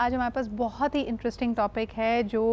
آج ہمارے پاس بہت ہی انٹرسٹنگ ٹاپک ہے جو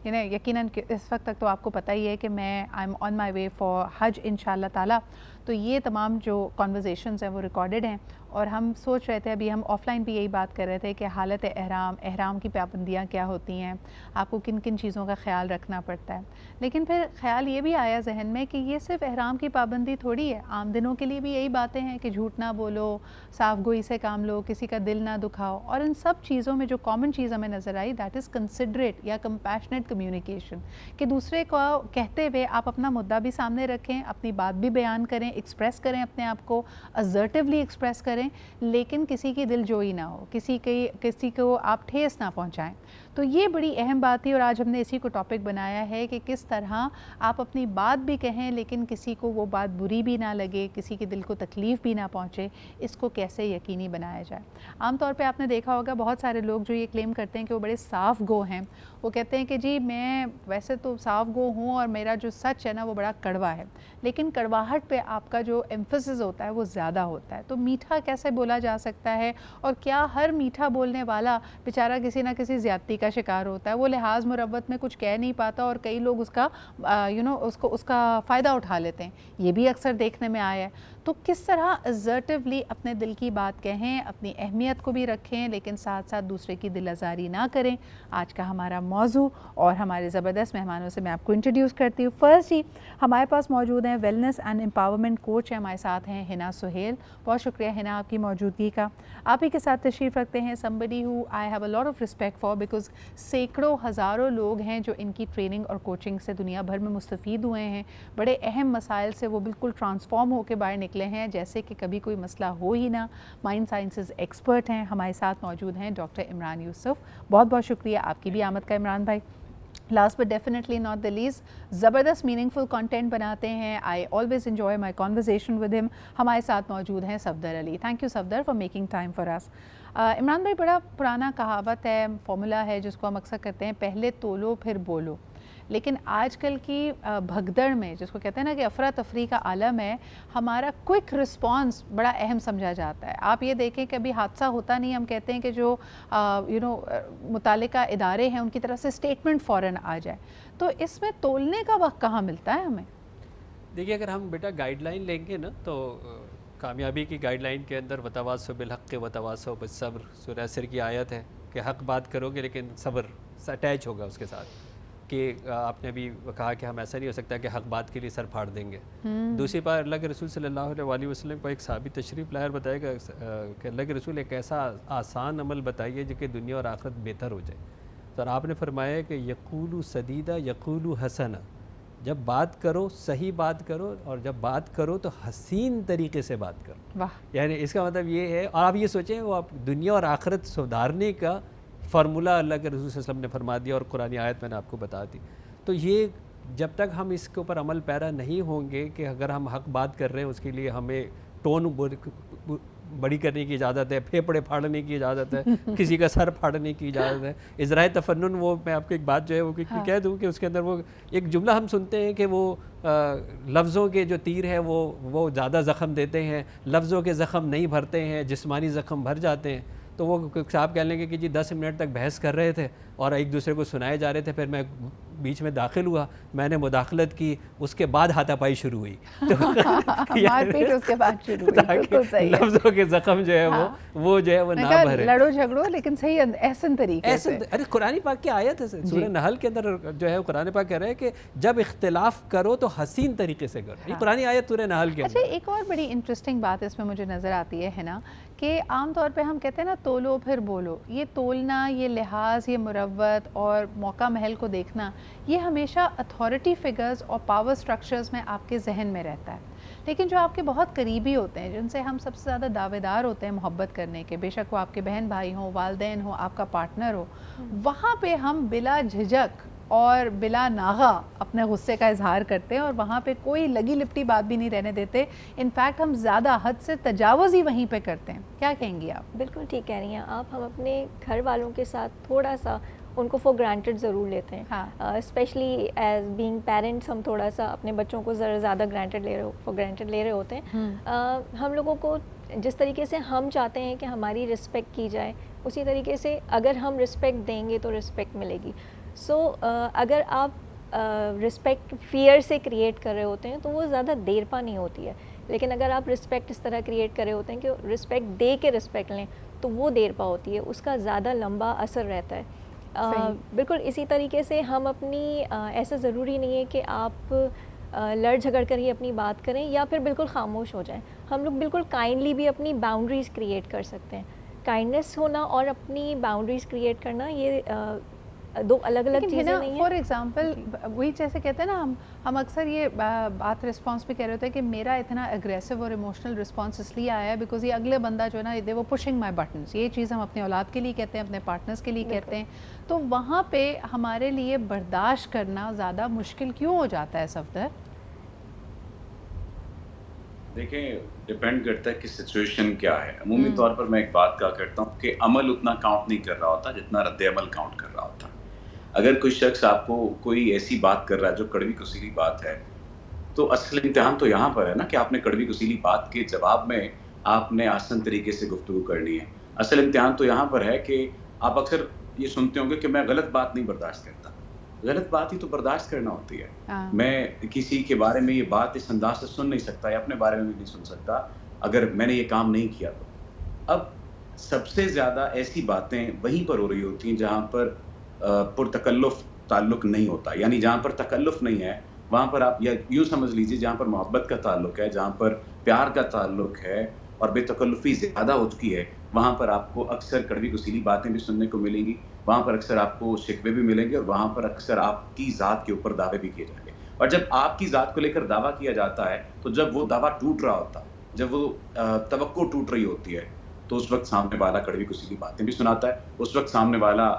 یقیناً اس وقت تک تو آپ کو پتہ ہی ہے کہ میں I am on my way for حج انشاءاللہ تعالیٰ. تو یہ تمام جو کنورزیشنز ہیں وہ ریکارڈڈ ہیں اور ہم سوچ رہے تھے, ابھی ہم آف لائن بھی یہی بات کر رہے تھے کہ حالت احرام کی پابندیاں کیا ہوتی ہیں, آپ کو کن کن چیزوں کا خیال رکھنا پڑتا ہے. لیکن پھر خیال یہ بھی آیا ذہن میں کہ یہ صرف احرام کی پابندی تھوڑی ہے, عام دنوں کے لیے بھی یہی باتیں ہیں کہ جھوٹ نہ بولو, صاف گوئی سے کام لو, کسی کا دل نہ دکھاؤ. اور ان سب چیزوں میں جو کامن چیز ہمیں نظر آئی دیٹ از کنسیڈریٹ یا کمپیشنیٹ کمیونیکیشن, کہ دوسرے کو کہتے ہوئے آپ اپنا مدعا بھی سامنے رکھیں, اپنی بات بھی بیان کریں, ایکسپریس کریں اپنے آپ کو, assertively ایکسپریس کریں, لیکن کسی کی دل جوئی نہ ہو, کسی کو آپ ٹھیس نہ پہنچائیں. تو یہ بڑی اہم بات تھی اور آج ہم نے اسی کو ٹاپک بنایا ہے کہ کس طرح آپ اپنی بات بھی کہیں لیکن کسی کو وہ بات بری بھی نہ لگے, کسی کے دل کو تکلیف بھی نہ پہنچے, اس کو کیسے یقینی بنایا جائے. عام طور پہ آپ نے دیکھا ہوگا بہت سارے لوگ جو یہ کلیم کرتے ہیں کہ وہ بڑے صاف گو ہیں, وہ کہتے ہیں کہ جی میں ویسے تو صاف گو ہوں اور میرا جو سچ ہے نا وہ بڑا کڑوا ہے, لیکن کڑواہٹ پہ آپ کا جو ایمفسس ہوتا ہے وہ زیادہ ہوتا ہے. تو میٹھا کیسے بولا جا سکتا ہے, اور کیا ہر میٹھا بولنے والا بیچارہ کسی نہ کسی زیادتی کا شکار ہوتا ہے, وہ لحاظ مروت میں کچھ کہہ نہیں پاتا اور کئی لوگ اس کا اس کا فائدہ اٹھا لیتے ہیں, یہ بھی اکثر دیکھنے میں آیا ہے. تو کس طرح assertively اپنے دل کی بات کہیں, اپنی اہمیت کو بھی رکھیں لیکن ساتھ ساتھ دوسرے کی دل آزاری نہ کریں, آج کا ہمارا موضوع. اور ہمارے زبردست مہمانوں سے میں آپ کو انٹروڈیوس کرتی ہوں. فرسٹ ہی ہمارے پاس موجود ہیں ویلنس اینڈ امپاورمنٹ کوچ ہیں, ہمارے ساتھ ہیں ہنا سہیل. بہت شکریہ ہنا آپ کی موجودگی کا. آپ ہی کے ساتھ تشریف رکھتے ہیں somebody who I have a lot of respect for because سینکڑوں ہزاروں لوگ ہیں جو ان کی ٹریننگ اور کوچنگ سے دنیا بھر میں مستفید ہوئے ہیں. بڑے اہم مسائل سے وہ بالکل ٹرانسفارم ہو کے باہر نکلے ہیں جیسے کہ کبھی کوئی مسئلہ ہو ہی نہ. مائنڈ سائنسز ایکسپرٹ ہیں. ہمارے ساتھ موجود ہیں ڈاکٹر عمران یوسف. بہت بہت شکریہ آپ کی بھی آمد کا عمران بھائی. Last but definitely not the least, زبردست میننگ فل کانٹینٹ بناتے ہیں. I always enjoy my conversation with him. ہمارے ساتھ موجود ہیں Safdar Ali. Thank you Safdar for making time for us. Imran بھائی, بڑا پرانا کہاوت ہے, فارمولا ہے جس کو ہم اکثر کرتے ہیں پہلے تولو پھر بولو, لیکن آج کل کی بھگدڑ میں جس کو کہتے ہیں نا کہ افراتفری کا عالم ہے, ہمارا کوئک رسپانس بڑا اہم سمجھا جاتا ہے. آپ یہ دیکھیں کہ ابھی حادثہ ہوتا نہیں, ہم کہتے ہیں کہ جو متعلقہ ادارے ہیں ان کی طرف سے اسٹیٹمنٹ فوراً آ جائے. تو اس میں تولنے کا وقت کہاں ملتا ہے ہمیں؟ دیکھیے, اگر ہم بیٹا گائیڈ لائن لیں گے نا تو کامیابی کی گائیڈ لائن کے اندر وتواصوا بالحق وتواصوا بالصبر, سورہ عصر کی آیت ہے کہ حق بات کرو گے لیکن صبر اٹیچ ہوگا اس کے ساتھ. کہ آپ نے ابھی کہا کہ ہم ایسا نہیں ہو سکتا کہ حق بات کے لیے سر پھاڑ دیں گے. دوسری بار اللہ کے رسول صلی اللہ علیہ وسلم کو ایک صحابی تشریف لائے اور بتائے گا کہ اللہ کے رسول ایک ایسا آسان عمل بتائیے جو کہ دنیا اور آخرت بہتر ہو جائے. تو آپ نے فرمایا کہ یقول سدیدہ یقول حسنا, جب بات کرو صحیح بات کرو, اور جب بات کرو تو حسین طریقے سے بات کرو. یعنی اس کا مطلب یہ ہے, اور آپ یہ سوچیں وہ آپ دنیا اور آخرت سدھارنے کا فارمولہ اللہ کے رسول صلی اللہ علیہ وسلم نے فرما دیا اور قرآن آیت میں نے آپ کو بتا دی. تو یہ جب تک ہم اس کے اوپر عمل پیرا نہیں ہوں گے کہ اگر ہم حق بات کر رہے ہیں اس کے لیے ہمیں ٹون بڑی کرنے کی اجازت ہے, پھیپڑے پھاڑنے کی اجازت ہے, کسی کا سر پھاڑنے کی اجازت ہے. اظہار تفنن, وہ میں آپ کو ایک بات جو ہے وہ کہہ دوں کہ اس کے اندر وہ ایک جملہ ہم سنتے ہیں کہ وہ لفظوں کے جو تیر ہے وہ زیادہ زخم دیتے ہیں, لفظوں کے زخم نہیں بھرتے ہیں, جسمانی زخم بھر جاتے ہیں. تو وہ صاحب کہہ لیں گے کہ جی 10 منٹ تک بحث کر رہے تھے اور ایک دوسرے کو سنائے جا رہے تھے, پھر میں بیچ میں داخل ہوا, میں نے مداخلت کی, اس کے بعد ہاتھا پائی شروع ہوئی. مار پیٹ اس کے بعد شروع ہوئی. لفظوں کے زخم جو ہے وہ جو ہے وہ نہ بھرے, لڑو جھگڑو لیکن صحیح احسن طریقے سے. ارے قرآن پاک کی آیت ہے سورہ نحل کے اندر جو ہے قرآن پاک کہہ رہا ہے کہ جب اختلاف کرو تو حسین طریقے سے کرو. یہ قرآن آیت سورہ نحل کے اندر. اچھا, ایک اور بڑی انٹرسٹنگ بات اس میں مجھے نظر آتی ہے نا کہ عام طور پہ ہم کہتے ہیں نا تولو پھر بولو. یہ تولنا, یہ لحاظ, یہ مروت اور موقع محل کو دیکھنا, یہ ہمیشہ اتھارٹی فگرز اور پاور سٹرکچرز میں آپ کے ذہن میں رہتا ہے. لیکن جو آپ کے بہت قریبی ہوتے ہیں, جن سے ہم سب سے زیادہ دعویدار ہوتے ہیں محبت کرنے کے, بے شک وہ آپ کے بہن بھائی ہوں, والدین ہوں, آپ کا پارٹنر ہو, وہاں پہ ہم بلا جھجک اور بلا ناغہ اپنے غصے کا اظہار کرتے ہیں اور وہاں پہ کوئی لگی لپٹی بات بھی نہیں رہنے دیتے. انفیکٹ ہم زیادہ حد سے تجاوز ہی وہیں پہ کرتے ہیں. کیا کہیں گی آپ؟ بالکل ٹھیک کہہ رہی ہیں آپ. ہم اپنے گھر والوں کے ساتھ تھوڑا سا ان کو فار گرانٹیڈ ضرور لیتے ہیں. ہاں اسپیشلی ایز بینگ پیرنٹس ہم تھوڑا سا اپنے بچوں کو ذرا زیادہ فار گرانٹیڈ لے رہے ہوتے ہیں. ہم لوگوں کو جس طریقے سے ہم چاہتے ہیں کہ ہماری رسپیکٹ کی جائے اسی طریقے سے اگر ہم رسپیکٹ دیں گے تو رسپیکٹ ملے گی. سو اگر آپ رسپیکٹ فیئر سے کریٹ کر رہے ہوتے ہیں تو وہ زیادہ دیر پا نہیں ہوتی ہے, لیکن اگر آپ رسپیکٹ اس طرح کریٹ کر رہے ہوتے ہیں کہ رسپیکٹ دے کے رسپیکٹ لیں تو وہ دیر پا ہوتی ہے, اس کا زیادہ لمبا اثر رہتا ہے. بالکل اسی طریقے سے ہم اپنی ایسا ضروری نہیں ہے کہ آپ لڑ جھگڑ کر ہی اپنی بات کریں یا پھر بالکل خاموش ہو جائیں. ہم لوگ بالکل کائنڈلی بھی اپنی باؤنڈریز کریٹ کر سکتے ہیں. کائنڈنیس ہونا اور اپنی باؤنڈریز کریٹ کرنا یہ دو الگ الگ چیزیں نہیں ہیں. فار ایگزامپل وہی جیسے کہتے ہیں نا, ہم اکثر یہ بات رسپانس بھی کہہ رہے ہوتے ہیں کہ میرا اتنا اگریسو اور ایموشنل رسپانس اس لیے آیا ہے بیکاز یہ اگلے بندہ جو ہے نا دے وہ پشنگ مائی بٹنس. یہ چیز ہم اپنے اولاد کے لیے کہتے ہیں, اپنے پارٹنرس کے لیے کہتے ہیں. تو وہاں پہ ہمارے لیے برداشت کرنا زیادہ مشکل کیوں ہو جاتا ہے صفدر؟ دیکھیں ڈپینڈ کرتا ہے کہ سچویشن کیا ہے. عمومی طور پر میں ایک بات کہا کرتا ہوں کہ عمل اتنا کاؤنٹ نہیں کر رہا ہوتا جتنا رد عمل کاؤنٹ کر رہا ہوتا. اگر کوئی شخص آپ کو کوئی ایسی بات کر رہا ہے جو کڑوی کسیلی بات ہے تو اصل امتحان تو یہاں پر ہے نا کہ آپ نے کڑوی کسیلی بات کے جواب میں آپ نے آسان طریقے سے گفتگو کرنی ہے. اصل امتحان تو یہاں پر ہے کہ آپ اکثر یہ سنتے ہوں گے کہ میں غلط بات نہیں برداشت کرتا. غلط بات ہی تو برداشت کرنا ہوتی ہے. میں کسی کے بارے میں یہ بات اس انداز سے سن نہیں سکتا یا اپنے بارے میں بھی نہیں سن سکتا اگر میں نے یہ کام نہیں کیا تو. اب سب سے زیادہ ایسی باتیں وہیں پر ہو رہی ہوتی ہیں جہاں پر پرتکلف تعلق نہیں ہوتا. یعنی جہاں پر تکلف نہیں ہے وہاں پر آپ یا یوں سمجھ لیجیے جہاں پر محبت کا تعلق ہے, جہاں پر پیار کا تعلق ہے اور بے تکلفی زیادہ ہو چکی ہے, وہاں پر آپ کو اکثر کڑوی کسیلی باتیں بھی سننے کو ملیں گی, وہاں پر اکثر آپ کو شکوے بھی ملیں گے اور وہاں پر اکثر آپ کی ذات کے اوپر دعوے بھی کیے جائیں گے. اور جب آپ کی ذات کو لے کر دعویٰ کیا جاتا ہے تو جب وہ دعویٰ ٹوٹ رہا ہوتا, جب وہ توقع ٹوٹ رہی ہوتی ہے تو اس وقت سامنے والا کڑوی کسیلی باتیں بھی سناتا ہے, اس وقت سامنے والا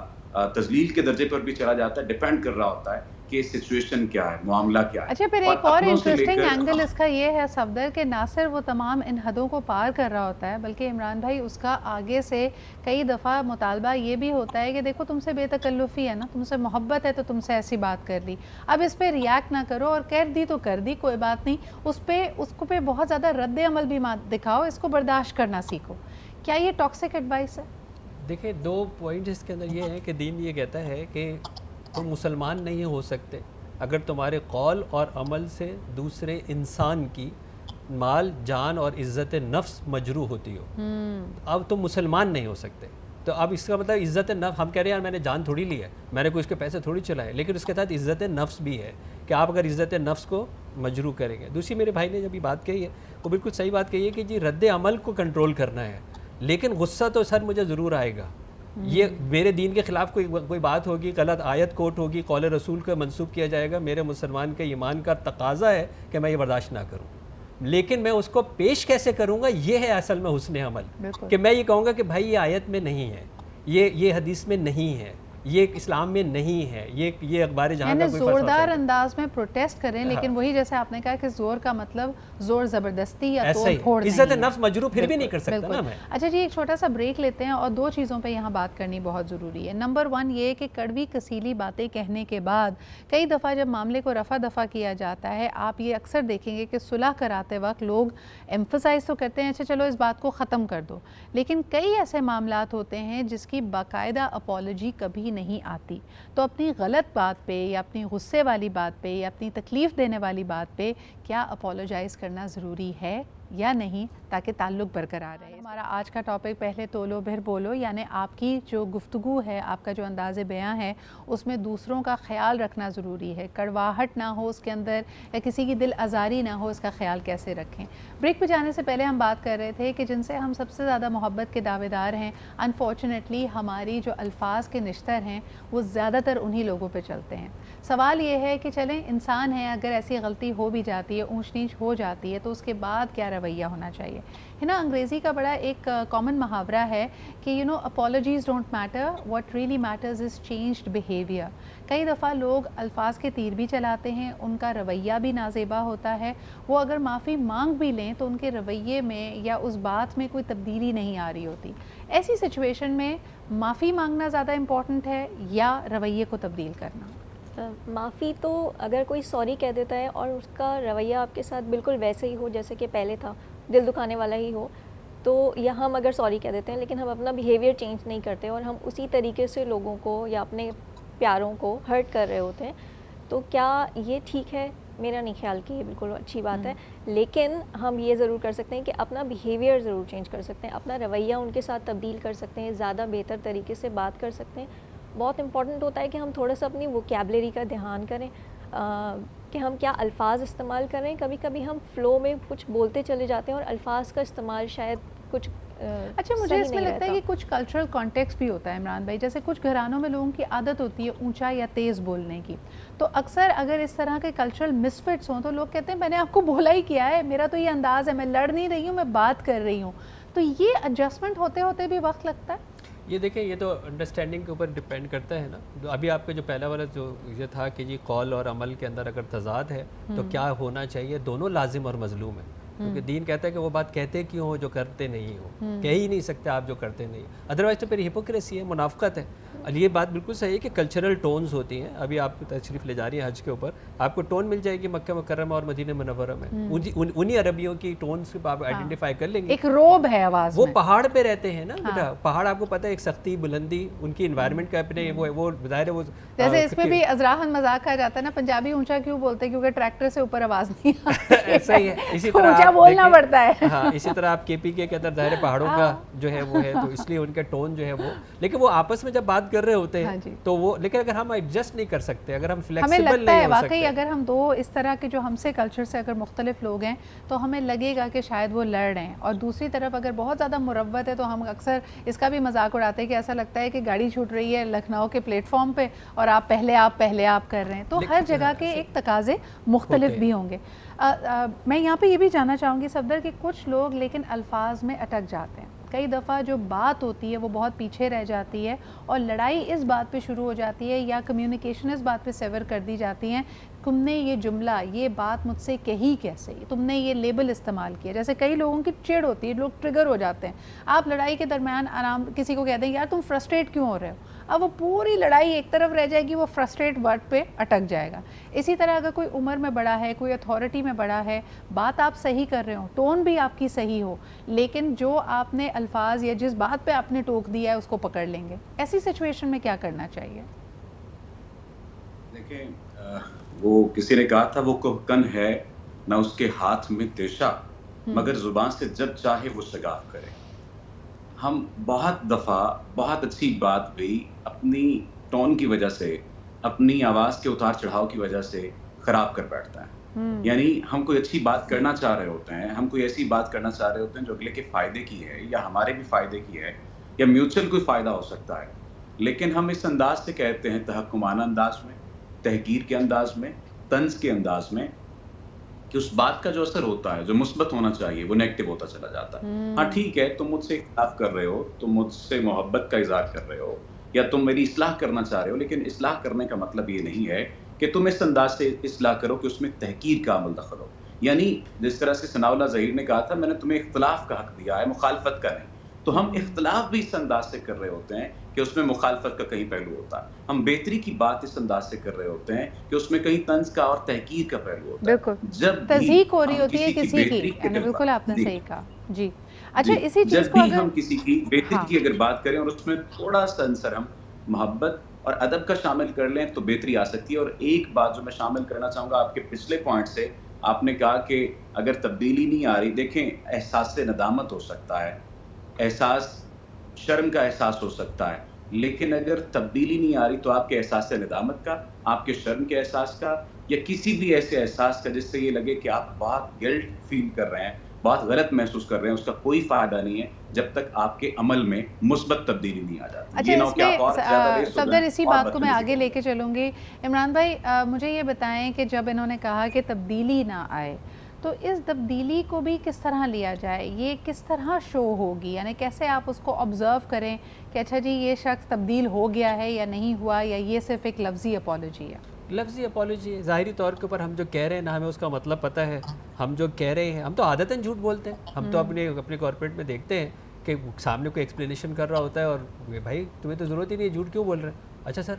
تذلیل کے درجے پر بھی چلا جاتا ہے. ڈیپینڈ کر رہا ہوتا ہے کہ سچویشن کیا ہے, معاملہ کیا ہے. اچھا پھر ایک اور انٹرسٹنگ اینگل اس کا یہ ہے صفدر کہ نہ صرف وہ تمام ان حدوں کو پار کر رہا ہوتا ہے بلکہ عمران بھائی اس کا آگے سے کئی دفعہ مطالبہ یہ بھی ہوتا ہے کہ دیکھو تم سے بے تکلفی ہے نا, تم سے محبت ہے تو تم سے ایسی بات کر لی, اب اس پہ ریاکٹ نہ کرو اور کر دی تو کر دی کوئی بات نہیں, اس کو پہ بہت زیادہ رد عمل بھی دکھاؤ, اس کو برداشت کرنا سیکھو. کیا یہ ٹاکسک ایڈوائس ہے؟ دیکھیں دو پوائنٹ اس کے اندر یہ ہے کہ دین یہ کہتا ہے کہ تم مسلمان نہیں ہو سکتے اگر تمہارے قول اور عمل سے دوسرے انسان کی مال, جان اور عزت نفس مجروح ہوتی ہو. اب تم مسلمان نہیں ہو سکتے. تو اب اس کا مطلب عزت نفس, ہم کہہ رہے ہیں یار میں نے جان تھوڑی لی ہے, میں نے کوئی اس کے پیسے تھوڑی چلائے, لیکن اس کے تحت عزت نفس بھی ہے کہ آپ اگر عزت نفس کو مجروح کریں گے. دوسری میرے بھائی نے جب یہ بات کہی ہے وہ بالکل صحیح بات کہی ہے کہ جی رد عمل کو کنٹرول کرنا ہے, لیکن غصہ تو سر مجھے ضرور آئے گا. یہ میرے دین کے خلاف کوئی بات ہوگی, غلط آیت کوٹ ہوگی, قول رسول کو منسوب کیا جائے گا, میرے مسلمان کے ایمان کا تقاضا ہے کہ میں یہ برداشت نہ کروں, لیکن میں اس کو پیش کیسے کروں گا یہ ہے اصل میں حسن عمل. کہ میں یہ کہوں گا کہ بھائی یہ آیت میں نہیں ہے, یہ حدیث میں نہیں ہے, یہ اسلام میں نہیں ہے, یہ اخبار جہاں کا کوئی زوردار انداز میں پروٹیسٹ کریں, لیکن وہی جیسے آپ نے کہا کہ زور کا مطلب زور زبردستی یا توڑ پھوڑ نہیں ہے. عزت نفس مجروح پھر بھی نہیں کر سکتا نا میں. اچھا جی ایک چھوٹا سا بریک لیتے ہیں اور دو چیزوں پہ یہاں بات کرنی بہت ضروری ہے. نمبر 1 یہ کہ کڑوی کسیلی باتیں کہنے کے بعد کئی دفعہ جب معاملے کو رفع دفع کیا جاتا ہے آپ یہ اکثر دیکھیں گے کہ صلح کراتے وقت لوگ ایمفسائز تو کرتے ہیں اچھا چلو اس بات کو ختم کر دو, لیکن کئی ایسے معاملات ہوتے ہیں جس کی باقاعدہ اپالوجی کبھی نہیں آتی. تو اپنی غلط بات پہ یا اپنی غصے والی بات پہ یا اپنی تکلیف دینے والی بات پہ کیا اپولوجائز کرنا ضروری ہے یا نہیں تاکہ تعلق برقرار رہے. ہمارا آج کا ٹاپک پہلے تولو پھر بولو, یعنی آپ کی جو گفتگو ہے, آپ کا جو انداز بیاں ہے اس میں دوسروں کا خیال رکھنا ضروری ہے, کڑواہٹ نہ ہو اس کے اندر یا کسی کی دل آزاری نہ ہو, اس کا خیال کیسے رکھیں. بریک پہ جانے سے پہلے ہم بات کر رہے تھے کہ جن سے ہم سب سے زیادہ محبت کے دعوے دار ہیں, انفارچونیٹلی ہماری جو الفاظ کے نشتر ہیں وہ زیادہ تر انہی لوگوں پہ چلتے ہیں. سوال یہ ہے کہ چلیں انسان ہے, اگر ایسی غلطی ہو بھی جاتی ہے, اونچ نیچ ہو جاتی ہے, تو اس کے بعد کیا رویہ ہونا چاہیے. ہے نا, انگریزی کا بڑا ایک کامن محاورہ ہے کہ apologies don't matter, what really matters is changed behaviour. کئی دفعہ لوگ الفاظ کے تیر بھی چلاتے ہیں, ان کا رویہ بھی نازیبا ہوتا ہے, وہ اگر معافی مانگ بھی لیں تو ان کے رویے میں یا اس بات میں کوئی تبدیلی نہیں آ رہی ہوتی. ایسی سچویشن میں معافی مانگنا زیادہ امپورٹنٹ ہے یا رویے کو تبدیل کرنا؟ معافی تو اگر کوئی سوری کہہ دیتا ہے اور اس کا رویہ آپ کے ساتھ بالکل ویسے ہی ہو جیسے کہ پہلے تھا, دل دکھانے والا ہی ہو, تو یا ہم اگر سوری کہہ دیتے ہیں لیکن ہم اپنا بیہیویئر چینج نہیں کرتے اور ہم اسی طریقے سے لوگوں کو یا اپنے پیاروں کو ہرٹ کر رہے ہوتے ہیں, تو کیا یہ ٹھیک ہے؟ میرا نہیں خیال کہ یہ بالکل اچھی بات ہے. لیکن ہم یہ ضرور کر سکتے ہیں کہ اپنا بیہیویئر ضرور چینج کر سکتے ہیں, اپنا رویہ ان کے ساتھ تبدیل کر سکتے ہیں, زیادہ بہتر طریقے سے بات کر سکتے ہیں. بہت امپورٹنٹ ہوتا ہے کہ ہم تھوڑا سا اپنی ووکیبلری کا دھیان کریں کہ ہم کیا الفاظ استعمال کر رہے ہیں. کبھی کبھی ہم فلو میں کچھ بولتے چلے جاتے ہیں اور الفاظ کا استعمال شاید کچھ اچھا, مجھے اس میں لگتا ہے کہ کچھ کلچرل کانٹیکس بھی ہوتا ہے عمران بھائی. جیسے کچھ گھرانوں میں لوگوں کی عادت ہوتی ہے اونچا یا تیز بولنے کی, تو اکثر اگر اس طرح کے کلچرل مسفٹس ہوں تو لوگ کہتے ہیں میں نے آپ کو بولا ہی کیا ہے, میرا تو یہ انداز ہے, میں لڑ نہیں رہی ہوں, میں بات کر رہی ہوں. تو یہ ایڈجسٹمنٹ ہوتے ہوتے بھی وقت لگتا ہے. یہ دیکھیں, یہ تو انڈرسٹینڈنگ کے اوپر ڈپینڈ کرتا ہے نا. ابھی آپ کا جو پہلا والا جو یہ تھا کہ جی قول اور عمل کے اندر اگر تضاد ہے تو کیا ہونا چاہیے, دونوں لازم اور مظلوم ہے. کیونکہ دین کہتا ہے کہ وہ بات کہتے کیوں ہو جو کرتے نہیں ہو, کہہ ہی نہیں سکتے آپ جو کرتے نہیں, ادروائز تو پھر ہپوکریسی ہے, منافقت ہے. اور یہ بات بالکل صحیح ہے کہ کلچرل ٹونز ہوتی ہیں. ابھی آپ تشریف لے جا رہی ہیں حج کے اوپر, آپ کو ٹون مل جائے گی مکہ مکرمہ اور مدینہ منورہ میں, انہی عربیوں کی ٹونز کو آپ آئیڈینٹیفائی کر لیں گے. ایک روب ہے آواز میں. وہ پہاڑ پہ رہتے ہیں نا بیٹا, پہاڑ آپ کو پتہ ہے ایک سختی بلندی ان کی انوائرمنٹ کا اپنے وہ ظاہر ہے. وہ جیسے اس پہ بھی ازراحن مذاق کہا جاتا ہے نا, پنجابی اونچا کیوں بولتے ہیں کیونکہ ٹریکٹر سے اوپر آواز نہیں آتی, ایسا ہی ہے. اسی طرح اونچا بولنا پڑتا ہے. ہاں, اسی طرح آپ کے پی کے اندر ظاہر پہاڑوں کا جو ہے وہ ہے, تو اس لیے ان کا ٹون جو ہے وہ, لیکن وہ آپس میں جب بات کر رہے ہوتے ہیں تو وہ, لیکن اگر ہم ایڈجسٹ نہیں کر سکتے, اگر ہم فلیکسیبل نہیں ہو سکتے, ہمیں لگتا ہے واقعی اگر ہم دو اس طرح کے جو ہم سے کلچر سے اگر مختلف لوگ ہیں تو ہمیں لگے گا کہ شاید وہ لڑ رہے ہیں. اور دوسری طرف اگر بہت زیادہ مروت ہے تو ہم اکثر اس کا بھی مذاق اڑاتے ہیں کہ ایسا لگتا ہے کہ گاڑی چھوٹ رہی ہے لکھنؤ کے پلیٹ فارم پہ اور آپ پہلے آپ کر رہے ہیں. تو ہر جگہ کے ایک تقاضے مختلف بھی ہوں گے. میں یہاں پہ یہ بھی جاننا چاہوں گی صفدر کہ کچھ لوگ لیکن الفاظ میں اٹک جاتے ہیں. کئی دفعہ جو بات ہوتی ہے وہ بہت پیچھے رہ جاتی ہے اور لڑائی اس بات پہ شروع ہو جاتی ہے یا کمیونیکیشن اس بات پہ سیور کر دی جاتی ہیں, تم نے یہ جملہ یہ بات مجھ سے کہی کیسے, تم نے یہ لیبل استعمال کیا. جیسے کئی لوگوں کی چڑ ہوتی ہے, لوگ ٹریگر ہو جاتے ہیں. آپ لڑائی کے درمیان آرام کسی کو کہتے ہیں یار تم فرسٹریٹ کیوں ہو رہے ہو, اب وہ پوری لڑائی ایک طرف رہ جائے گی, وہ فرسٹریٹ ورڈ پہ اٹک جائے گا. اسی طرح اگر کوئی عمر میں بڑا ہے, کوئی اتھارٹی میں بڑا ہے, بات آپ صحیح کر رہے ہو, ٹون بھی آپ کی صحیح ہو, لیکن جو آپ نے الفاظ یا جس بات پہ آپ نے ٹوک دیا ہے اس کو پکڑ لیں گے, ایسی سچویشن میں کیا کرنا چاہیے؟ دیکھیں, وہ کسی نے کہا تھا وہ کن ہے نہ اس کے ہاتھ میں تیشا, مگر زبان سے جب چاہے وہ شگاف کرے. ہم بہت دفعہ بہت اچھی بات بھی اپنی ٹون کی وجہ سے, اپنی آواز کے اتار چڑھاؤ کی وجہ سے خراب کر بیٹھتا ہے. یعنی ہم کوئی اچھی بات کرنا چاہ رہے ہوتے ہیں, ہم کوئی ایسی بات کرنا چاہ رہے ہوتے ہیں جو اگلے کے فائدے کی ہے یا ہمارے بھی فائدے کی ہے یا میوچل کوئی فائدہ ہو سکتا ہے, لیکن ہم اس انداز سے کہتے ہیں, تحکمانہ انداز میں, تحقیر کے انداز میں, طنز کے انداز میں, کہ اس بات کا جو اثر ہوتا ہے جو مثبت ہونا چاہیے وہ نیگیٹو ہوتا چلا جاتا ہے. ہاں ٹھیک ہے, تم مجھ سے اختلاف کر رہے ہو, تم مجھ سے محبت کا اظہار کر رہے ہو یا تم میری اصلاح کرنا چاہ رہے ہو, لیکن اصلاح کرنے کا مطلب یہ نہیں ہے کہ تم اس انداز سے اصلاح کرو کہ اس میں تحقیر کا عمل دخل ہو. یعنی جس طرح سے ثناء اللہ ظہیر نے کہا تھا میں نے تمہیں اختلاف کا حق دیا ہے, مخالفت کا نہیں, تو ہم اختلاف بھی اس انداز سے کر رہے ہوتے ہیں کہ اس میں مخالفت کا کہیں پہلو ہوتا ہے. ہم بہتری کی بات اس انداز سے کر رہے ہوتے ہیں کہ اس میں کہیں طنز کا اور تحقیر کا پہلو ہوتا ہے. بالکل, جب تضحیق ہو رہی ہوتی ہے کسی کی, بالکل آپ نے صحیح کہا. جی اچھا, اسی چیز کو اگر ہم کسی کی بہتری کی اگر بات کریں اور اس میں تھوڑا سا عنصر ہم محبت اور ادب کا شامل کر لیں تو بہتری آ سکتی ہے. اور ایک بات جو میں شامل کرنا چاہوں گا آپ کے پچھلے پوائنٹ سے, آپ نے کہا کہ اگر تبدیلی نہیں آ رہی, دیکھیں احساس سے ندامت ہو سکتا ہے, احساس شرم کا احساس ہو سکتا ہے, لیکن اگر تبدیلی نہیں آ رہی تو آپ کے احساس سے ندامت کا, آپ کے شرم کے احساس کا یا کسی بھی ایسے احساس کا جس سے یہ لگے کہ آپ بہت گلٹ فیل کر رہے ہیں, بہت غلط محسوس کر رہے ہیں, اس کا کوئی فائدہ نہیں ہے جب تک آپ کے عمل میں مثبت تبدیلی نہیں آ جاتی. اچھا, اس میں صفدر اسی بات کو میں آگے لے کے چلوں گی. عمران بھائی مجھے یہ بتائیں کہ جب انہوں نے کہا کہ تبدیلی نہ آئے تو اس تبدیلی کو بھی کس طرح لیا جائے, یہ کس طرح شو ہوگی, یعنی کیسے آپ اس کو آبزرو کریں کہ اچھا جی یہ شخص تبدیل ہو گیا ہے یا نہیں ہوا, یا یہ صرف ایک لفظی اپالوجی ہے؟ لفظی اپالوجی ہے, ظاہری طور کے اوپر ہم جو کہہ رہے ہیں نا ہمیں اس کا مطلب پتہ ہے. ہم جو کہہ رہے ہیں, ہم تو عادتاً جھوٹ بولتے ہیں. ہم تو اپنے کارپوریٹ میں دیکھتے ہیں کہ سامنے کوئی ایکسپلینیشن کر رہا ہوتا ہے اور بھائی تمہیں تو ضرورت ہی نہیں ہے, جھوٹ کیوں بول رہے ہیں؟ اچھا سر,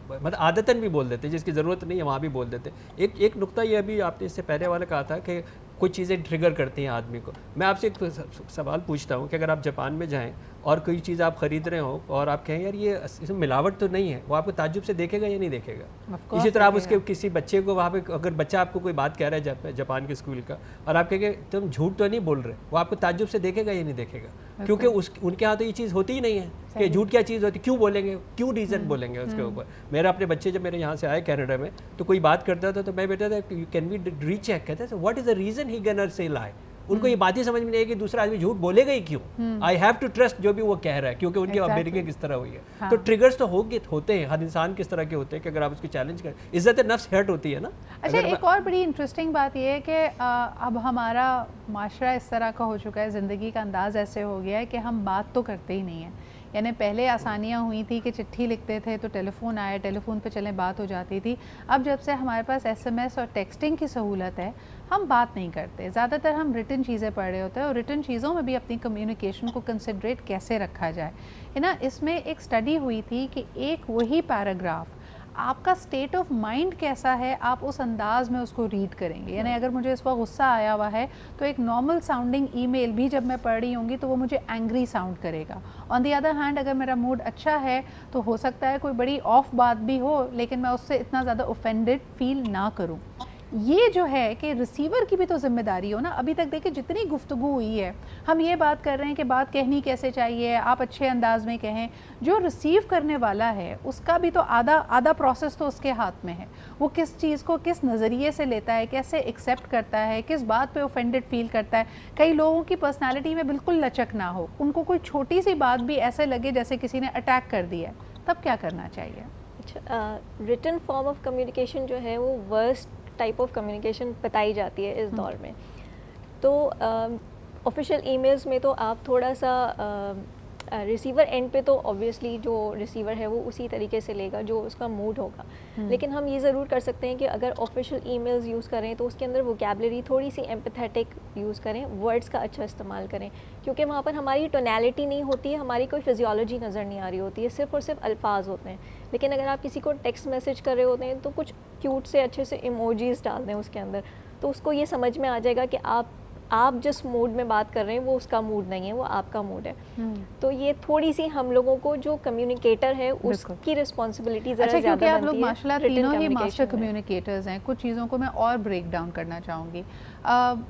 مطلب عادتاً بھی بول دیتے ہیں, جس کی ضرورت نہیں ہے وہاں بھی بول دیتے ہیں. ایک نقطہ یہ ابھی آپ نے اس سے پہلے والا کہا تھا کہ کچھ چیزیں ٹریگر کرتی ہیں آدمی کو. میں آپ سے ایک سوال پوچھتا ہوں کہ اگر آپ جاپان میں جائیں اور کوئی چیز آپ خرید رہے ہو اور آپ کہیں یار یہ اس میں ملاوٹ تو نہیں ہے, وہ آپ کو تعجب سے دیکھے گا یا نہیں دیکھے گا؟ اسی طرح آپ اس کے کسی بچے کو وہاں پہ, اگر بچہ آپ کو کوئی بات کہہ رہا ہے جاپان کے اسکول کا اور آپ کہیں گے تم جھوٹ تو نہیں بول رہے, وہ آپ کو تعجب سے دیکھے گا یا نہیں دیکھے گا؟ کیونکہ ان کے ہاں تو یہ چیز ہوتی ہی نہیں ہے کہ جھوٹ کیا چیز ہوتی, کیوں بولیں گے, کیوں ریزن بولیں گے اس کے اوپر. میرا اپنے بچے جب میرے یہاں سے آئے کینیڈا میں تو کوئی بات کرتا تھا تو میں بیٹا تھا کین وی ری چیک, کہتے ہیں واٹ از دا ریزن ہی گن سے لائے. ان کو یہ بات ہی سمجھ میں نہیں ہے کہ دوسرا آدمی جھوٹ بولے گا ہی کیوں. آئی ہیو ٹو ٹرسٹ جو بھی وہ کہہ رہا ہے, کیونکہ ان کی اپبرنگنگ کس طرح ہوئی ہے. تو ٹریگرز تو ہوتے ہیں, ہر انسان کس طرح کے ہوتے ہیں کہ اگر آپ اس کو چیلنج کریں, عزت نفس ہرٹ ہوتی ہے نا. اچھا ایک اور بڑی انٹرسٹنگ بات یہ ہے کہ اب ہمارا معاشرہ اس طرح کا ہو چکا ہے, زندگی کا انداز ایسے ہو گیا ہے کہ ہم بات تو کرتے ہی نہیں ہیں. یعنی پہلے آسانیاں ہوئی تھی کہ چٹھی لکھتے تھے تو ٹیلی فون آئے, ٹیلی فون پہ چلیں بات ہو جاتی تھی. اب جب سے ہمارے پاس ایس ایم ایس اور ٹیکسٹنگ کی سہولت ہے ہم بات نہیں کرتے, زیادہ تر ہم ریٹن چیزیں پڑھ رہے ہوتے ہیں, اور ریٹن چیزوں میں بھی اپنی کمیونیکیشن کو کنسیڈریٹ کیسے رکھا جائے ہے نا. اس میں ایک اسٹڈی ہوئی تھی کہ ایک وہی پیراگراف آپ کا سٹیٹ آف مائنڈ کیسا ہے آپ اس انداز میں اس کو ریڈ کریں گے. یعنی اگر مجھے اس وقت غصہ آیا ہوا ہے تو ایک نارمل ساؤنڈنگ ای میل بھی جب میں پڑھ رہی ہوں گی تو وہ مجھے اینگری ساؤنڈ کرے گا. آن دی ادر ہینڈ اگر میرا موڈ اچھا ہے تو ہو سکتا ہے کوئی بڑی آف بات بھی ہو لیکن میں اس سے اتنا زیادہ اوفینڈڈ فیل نہ کروں. یہ جو ہے کہ ریسیور کی بھی تو ذمہ داری ہو نا. ابھی تک دیکھیں جتنی گفتگو ہوئی ہے ہم یہ بات کر رہے ہیں کہ بات کہنی کیسے چاہیے, آپ اچھے انداز میں کہیں. جو ریسیو کرنے والا ہے اس کا بھی تو آدھا پروسیس تو اس کے ہاتھ میں ہے. وہ کس چیز کو کس نظریے سے لیتا ہے, کیسے ایکسیپٹ کرتا ہے, کس بات پہ اوفینڈڈ فیل کرتا ہے. کئی لوگوں کی پرسنالٹی میں بالکل لچک نہ ہو, ان کو کوئی چھوٹی سی بات بھی ایسے لگے جیسے کسی نے اٹیک کر دیا ہے, تب کیا کرنا چاہیے؟ اچھا, ریٹن فارم آف کمیونیکیشن جو ہے وہ ورسٹ ٹائپ آف کمیونیکیشن بتائی جاتی ہے اس دور میں. تو آفیشیل ای میلز میں تو آپ تھوڑا سا ریسیور اینڈ پہ تو اوبویسلی جو ریسیور ہے وہ اسی طریقے سے لے گا جو اس کا موڈ ہوگا. لیکن ہم یہ ضرور کر سکتے ہیں کہ اگر آفیشیل ای میلز یوز کریں تو اس کے اندر ووکیبلری تھوڑی سی ایمپیتھیٹک یوز کریں, ورڈس کا اچھا استعمال کریں, کیونکہ وہاں پر ہماری ٹونیلٹی نہیں ہوتی ہے, ہماری کوئی فزیولوجی نظر نہیں آ رہی ہوتی ہے, صرف اور صرف الفاظ ہوتے ہیں. لیکن اگر آپ کسی کو ٹیکسٹ میسج کر رہے ہوتے ہیں تو کچھ کیوٹ سے اچھے سے ایموجیز ڈال دیں اس کے اندر, تو اس کو یہ سمجھ میں آ جائے گا کہ آپ جس موڈ میں بات کر رہے ہیں وہ اس کا موڈ نہیں ہے, وہ آپ کا موڈ ہے. تو یہ تھوڑی سی ہم لوگوں کو جو کمیونیکیٹر ہے اس کی رسپانسبلٹی ذرا زیادہ بنتی ہے. آپ لوگ ماشاء اللہ تینوں ہی ماسٹر کمیونیکیٹرز ہیں. کچھ چیزوں کو میں اور بریک ڈاؤن کرنا چاہوں گی.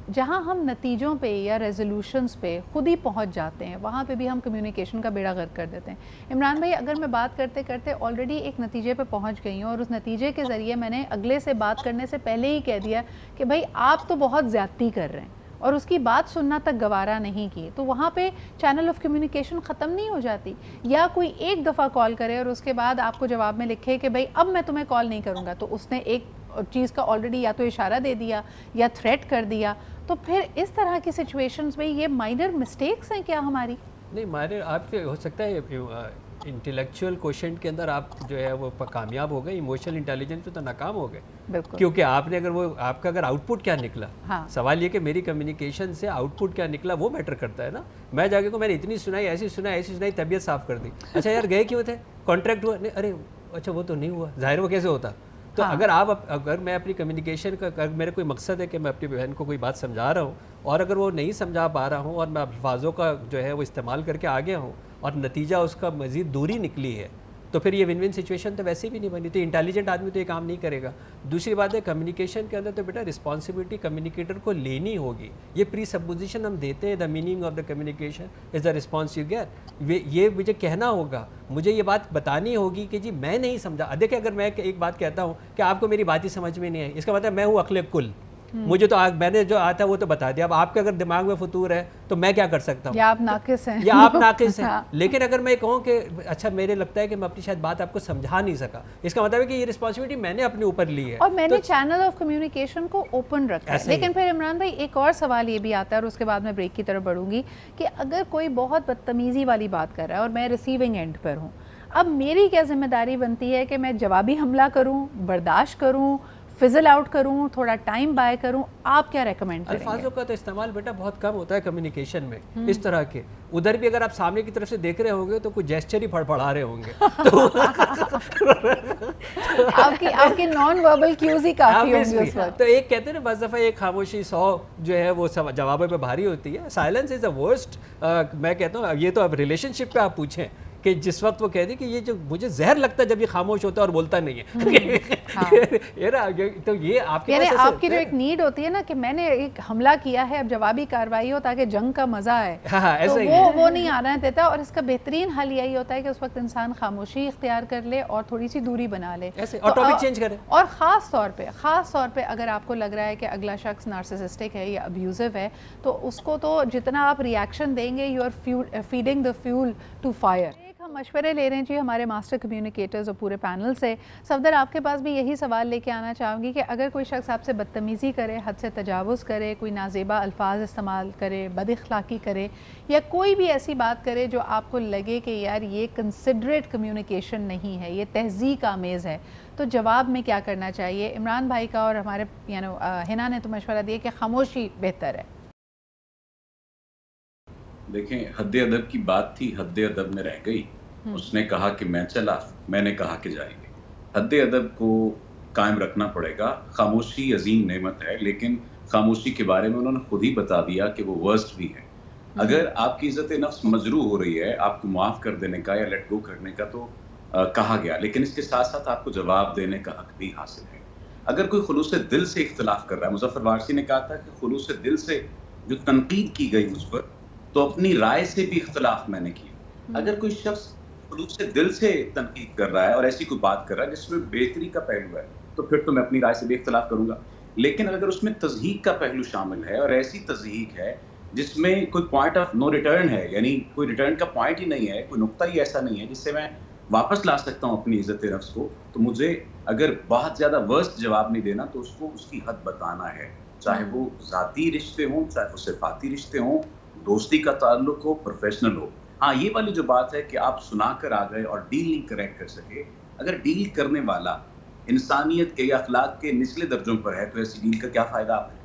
جہاں ہم نتیجوں پہ یا ریزولوشنز پہ خود ہی پہنچ جاتے ہیں وہاں پہ بھی ہم کمیونیکیشن کا بیڑا غرق کر دیتے ہیں. عمران بھائی, اگر میں بات کرتے کرتے آلریڈی ایک نتیجے پہ پہنچ گئی ہوں اور اس نتیجے کے ذریعے میں نے اگلے سے بات کرنے سے پہلے ہی کہہ دیا کہ بھائی آپ تو بہت زیادتی کر رہے ہیں, اور اس کی بات سننا تک گوارا نہیں کی, تو وہاں پہ چینل آف کمیونیکیشن ختم نہیں ہو جاتی؟ یا کوئی ایک دفعہ کال کرے اور اس کے بعد آپ کو جواب میں لکھے کہ بھائی اب میں تمہیں کال نہیں کروں گا, تو اس نے ایک چیز کا آلریڈی یا تو اشارہ دے دیا یا تھریٹ کر دیا. تو پھر اس طرح کی سچویشنز میں یہ مائنر مسٹیکس ہیں کیا ہماری؟ نہیں, مائنر آپ کے ہو سکتا ہے انٹلیکچوئل کوشنٹ کے اندر آپ جو ہے وہ کامیاب ہو گئے, ایموشنل انٹیلیجنس پہ تو ناکام ہو گئے. بالکل, کیونکہ آپ نے اگر وہ آپ کا اگر آؤٹ پٹ کیا نکلا, سوال یہ کہ میری کمیونیکیشن سے آؤٹ پٹ کیا نکلا وہ میٹر کرتا ہے نا. میں جا کے کو میں نے اتنی سنائی, ایسی سنائی, طبیعت صاف کر دی. اچھا یار گئے کیوں تھے, کانٹریکٹ ہوا, ارے اچھا وہ تو نہیں ہوا, ظاہر وہ کیسے ہوتا. تو اگر میں اپنی کمیونیکیشن کا اگر میرا کوئی مقصد ہے کہ میں اپنی بہن کو کوئی بات سمجھا رہا ہوں اور اگر وہ نہیں سمجھا پا رہا ہوں اور میں الفاظوں کا جو ہے وہ استعمال کر کے آ گیا ہوں اور نتیجہ اس کا مزید دوری نکلی ہے, تو پھر یہ ون ون سچویشن تو ویسے بھی نہیں بنی. تو انٹیلیجنٹ آدمی تو یہ کام نہیں کرے گا. دوسری بات ہے کمیونیکیشن کے اندر تو بیٹا رسپانسبلٹی کمیونیکیٹر کو لینی ہوگی. یہ پری سپوزیشن ہم دیتے ہیں, the meaning of the communication is the response you get. یہ مجھے کہنا ہوگا, مجھے یہ بات بتانی ہوگی کہ جی میں نہیں سمجھا. دیکھیں اگر میں ایک بات کہتا ہوں کہ آپ کو میری بات ہی سمجھ میں نہیں آئی, اس کا مطلب میں ہوں عقل کل. مجھے تو میں نے جو آتا وہ تو بتا دیا. اب آپ کے اگر دماغ میں فطور ہے تو میں کیا کر سکتا ہوں, یا آپ ناقص ہیں, یا آپ ناقص ہیں. لیکن اگر میں کہوں کہ اچھا میرے لگتا ہے کہ میں اپنی شاید بات آپ کو سمجھا نہیں سکا, اس کا مطلب ہے کہ یہ رسپانسبلٹی میں نے اپنے اوپر لی ہے, اور میں نے چینل آف کمیونیکیشن کو اوپن رکھا ہے. لیکن پھر عمران بھائی ایک اور سوال یہ بھی آتا ہے, اور اس کے بعد میں بریک کی طرف بڑھوں گی, کہ اگر کوئی بہت بدتمیزی والی بات کر رہا ہے اور میں ریسیونگ اینڈ پر ہوں, اب میری کیا ذمہ داری بنتی ہے کہ میں جوابی حملہ کروں, برداشت کروں, فزل آؤٹ کروں, تھوڑا ٹائم بائی کروں؟ آپ کیا ریکمینڈ کریں گے؟ الفاظوں کا تو استعمال بیٹا بہت کم ہوتا ہے کمیونیکیشن میں اس طرح کے. ادھر بھی اگر آپ سامنے کی طرف سے دیکھ رہے ہوں گے تو کچھ جیسچر ہی پڑھا رہے ہوں گے. آپ کی نان وربل کیوز ہی کافی ہوں گے اس وقت. تو ایک کہتے ہیں نا بعض دفعہ ایک خاموشی 100 جو ہے وہ جوابوں پہ بھاری ہوتی ہے. Silence is the worst. میں کہتا ہوں یہ تو اب ریلیشن شپ پہ آپ پوچھیں کہ جس وقت وہ کہہ دی کہ یہ جو مجھے زہر لگتا ہے جب یہ خاموش ہوتا ہے اور بولتا نہیں ہے, تو یہ آپ یعنی آپ کی جو ایک نیڈ ہوتی ہے نا کہ میں نے ایک حملہ کیا ہے, اب جوابی کارروائی ہو تاکہ جنگ کا مزہ آئے, تو وہ نہیں آنا دیتا. اور اس کا بہترین حل یہی ہوتا ہے کہ اس وقت انسان خاموشی اختیار کر لے اور تھوڑی سی دوری بنا لے, اور ٹاپک چینج کرے. اور خاص طور پہ اگر آپ کو لگ رہا ہے کہ اگلا شخص نارسسسٹک ہے یا ابیوزو ہے, تو اس کو تو جتنا آپ ریئیکشن دیں گے, you are feeding the fuel to fire. ہم مشورے لے رہے ہیں جی ہمارے ماسٹر کمیونیکیٹرز اور پورے پینل سے. صفدر, آپ کے پاس بھی یہی سوال لے کے آنا چاہوں گی کہ اگر کوئی شخص آپ سے بدتمیزی کرے, حد سے تجاوز کرے, کوئی نازیبا الفاظ استعمال کرے, بد اخلاقی کرے, یا کوئی بھی ایسی بات کرے جو آپ کو لگے کہ یار یہ کنسیڈریٹ کمیونیکیشن نہیں ہے, یہ تہذیب آمیز ہے, تو جواب میں کیا کرنا چاہیے؟ عمران بھائی کا اور ہمارے ہنا نے تو مشورہ دیا کہ خاموشی بہتر ہے. دیکھیں, حد ادب کی بات تھی, حد ادب میں رہ گئی. اس نے کہا کہ میں چلا, میں نے کہا کہ جائیں گے. حد ادب کو قائم رکھنا پڑے گا. خاموشی عظیم نعمت ہے, لیکن خاموشی کے بارے میں انہوں نے خود ہی بتا دیا کہ وہ ورسٹ بھی ہے. اگر آپ کی عزت نفس مجروح ہو رہی ہے, آپ کو معاف کر دینے کا یا لیٹ گو کرنے کا تو کہا گیا, لیکن اس کے ساتھ ساتھ آپ کو جواب دینے کا حق بھی حاصل ہے. اگر کوئی خلوص دل سے اختلاف کر رہا ہے, مظفر وارثی نے کہا تھا کہ خلوص دل سے جو تنقید کی گئی مجھ پر, تو اپنی رائے سے بھی اختلاف میں نے کیا. اگر کوئی شخص خلوص سے دل سے تنقید کر رہا ہے اور ایسی کوئی بات کر رہا ہے جس میں بہتری کا پہلو ہے, تو پھر تو میں اپنی رائے سے بھی اختلاف کروں گا. لیکن اگر اس میں تضحیق کا پہلو شامل ہے, اور ایسی تضحیق ہے جس میں کوئی پوائنٹ آف نو ریٹرن ہے, یعنی کوئی ریٹرن کا پوائنٹ ہی نہیں ہے, کوئی نقطہ ہی ایسا نہیں ہے جس سے میں واپس لا سکتا ہوں اپنی عزت نفس کو, تو مجھے اگر بہت زیادہ ورسٹ جواب نہیں دینا, تو اس کو اس کی حد بتانا ہے. چاہے وہ ذاتی رشتے ہوں, چاہے وہ صفاتی رشتے ہوں, دوستی کا تعلق ہو, پروفیشنل ہو. ہاں, یہ والی جو بات ہے کہ آپ سنا کر آ گئے اور ڈیل نہیں کریکٹ کر سکے, اگر ڈیل کرنے والا انسانیت کے یا اخلاق کے نچلے درجوں پر ہے, تو ایسی ڈیل کا کیا فائدہ آپ ہے؟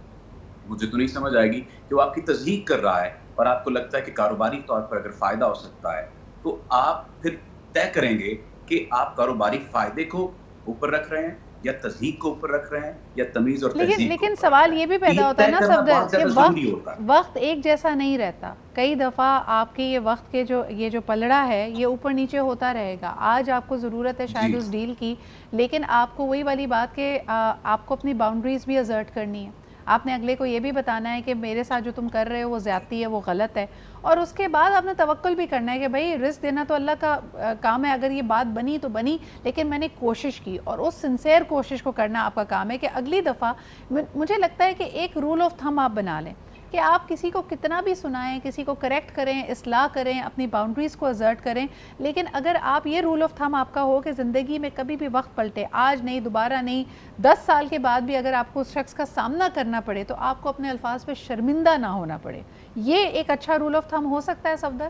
مجھے تو نہیں سمجھ آئے گی کہ وہ آپ کی تصدیق کر رہا ہے اور آپ کو لگتا ہے کہ کاروباری طور پر اگر فائدہ ہو سکتا ہے, تو آپ پھر طے کریں گے کہ آپ کاروباری فائدے کو اوپر رکھ رہے ہیں یا تصدیق کو اوپر رکھ رہے ہیں یا تمیز اور تہذیب. لیکن سوال یہ بھی پیدا ہوتا ہے نا صفدر کہ وقت ایک جیسا نہیں رہتا. کئی دفعہ آپ کے یہ وقت کے یہ جو پلڑا ہے یہ اوپر نیچے ہوتا رہے گا. آج آپ کو ضرورت ہے شاید اس ڈیل کی, لیکن آپ کو وہی والی بات کہ آپ کو اپنی باؤنڈریز بھی ازرٹ کرنی ہے. آپ نے اگلے کو یہ بھی بتانا ہے کہ میرے ساتھ جو تم کر رہے ہو وہ زیادتی ہے, وہ غلط ہے. اور اس کے بعد آپ نے توکل بھی کرنا ہے کہ بھائی رزق دینا تو اللہ کا کام ہے, اگر یہ بات بنی تو بنی, لیکن میں نے کوشش کی, اور اس سنسیئر کوشش کو کرنا آپ کا کام ہے کہ اگلی دفعہ مجھے لگتا ہے کہ ایک رول آف تھم آپ بنا لیں کہ آپ کسی کو کتنا بھی سنائیں, کسی کو کریکٹ کریں, اصلاح کریں, اپنی باؤنڈریز کو ازرٹ کریں, لیکن اگر آپ یہ رول آف تھم آپ کا ہو کہ زندگی میں کبھی بھی وقت پلٹے, آج نہیں, دوبارہ نہیں, 10 سال کے بعد بھی اگر آپ کو اس شخص کا سامنا کرنا پڑے تو آپ کو اپنے الفاظ پہ شرمندہ نہ ہونا پڑے, یہ ایک اچھا رول آف تھم ہو سکتا ہے صفدر؟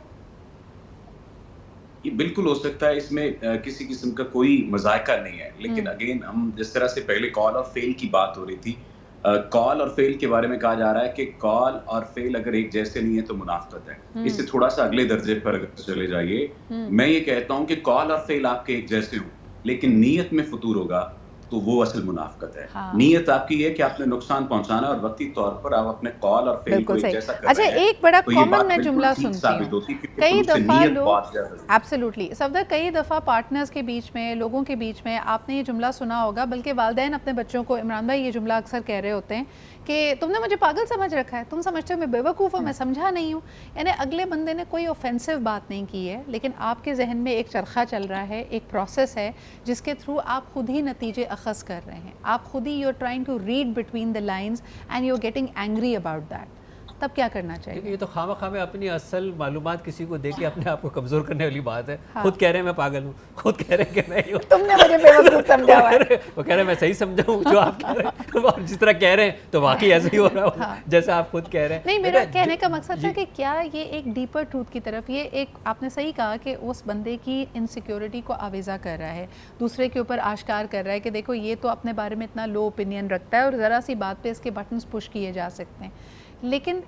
یہ بالکل ہو سکتا ہے, اس میں کسی قسم کا کوئی مذائقہ نہیں ہے. لیکن اگین ہم جس طرح سے پہلے کال اور فیل کی بات ہو رہی تھی, کال اور فیل کے بارے میں کہا جا رہا ہے کہ کال اور فیل اگر ایک جیسے نہیں ہے تو منافقت ہے. اس سے تھوڑا سا اگلے درجے پر اگر چلے جائیے, میں یہ کہتا ہوں کہ کال اور فیل آپ کے ایک جیسے ہوں, لیکن نیت میں فطور ہوگا تو وہ اصل منافقت ہے. نیت آپ کی ہے کہ آپ نے نقصان پہنچانا ہے, اور وقتی طور پر آپ اپنے کال اور فیل کو ایک جیسا کر رہے ہیں. اچھا, ایک بڑا کامن میں جملہ سنتی ہوں کئی دفعہ لوگ, ایبسلیوٹلی صفدر, کئی دفعہ پارٹنرز کے بیچ میں, لوگوں کے بیچ میں آپ نے یہ جملہ سنا ہوگا, بلکہ والدین اپنے بچوں کو, عمران بھائی یہ جملہ اکثر کہہ رہے ہوتے ہیں کہ تم نے مجھے پاگل سمجھ رکھا ہے, تم سمجھتے ہو میں بے وقوف ہوں, میں سمجھا نہیں ہوں. یعنی اگلے بندے نے کوئی اوفینسو بات نہیں کی ہے, لیکن آپ کے ذہن میں ایک چرخہ چل رہا ہے, ایک پروسیس ہے جس کے تھرو آپ خود ہی نتیجے اخذ کر رہے ہیں, آپ خود ہی you are trying to read between the lines and you are getting angry about that, تب کیا کرنا چاہیے؟ یہ تو خواہ مخواہ میں اپنی اصل معلومات کسی کو دے کے اپنے آپ کو کمزور کرنے والی بات ہے. خود کہہ رہے ہیں میں پاگل ہوں, خود کہہ رہے ہیں کہ میں ہی ہوں, تم نے مجھے بیوقوف سمجھا ہوا ہے. وہ کہہ رہے ہیں میں صحیح سمجھا ہوں جو آپ کہہ رہے ہیں, اور جس طرح کہہ رہے ہیں تو واقعی ایسے ہی ہو رہا ہو جیسا آپ خود کہہ رہے ہیں. نہیں, میرا کہنے کا مقصد تھا کہ کیا یہ ایک ڈیپر ٹروتھ کی طرف, یہ ایک آپ نے صحیح کہا کہ اس بندے کی انسیکیورٹی کو آویزہ کر رہا ہے, دوسرے کے اوپر آشکار کر رہا ہے کہ دیکھو یہ تو اپنے بارے میں اتنا لو اوپینین رکھتا ہے اور ذرا سی بات پہ اس کے بٹنز پش کیے جا سکتے ہیں. لیکن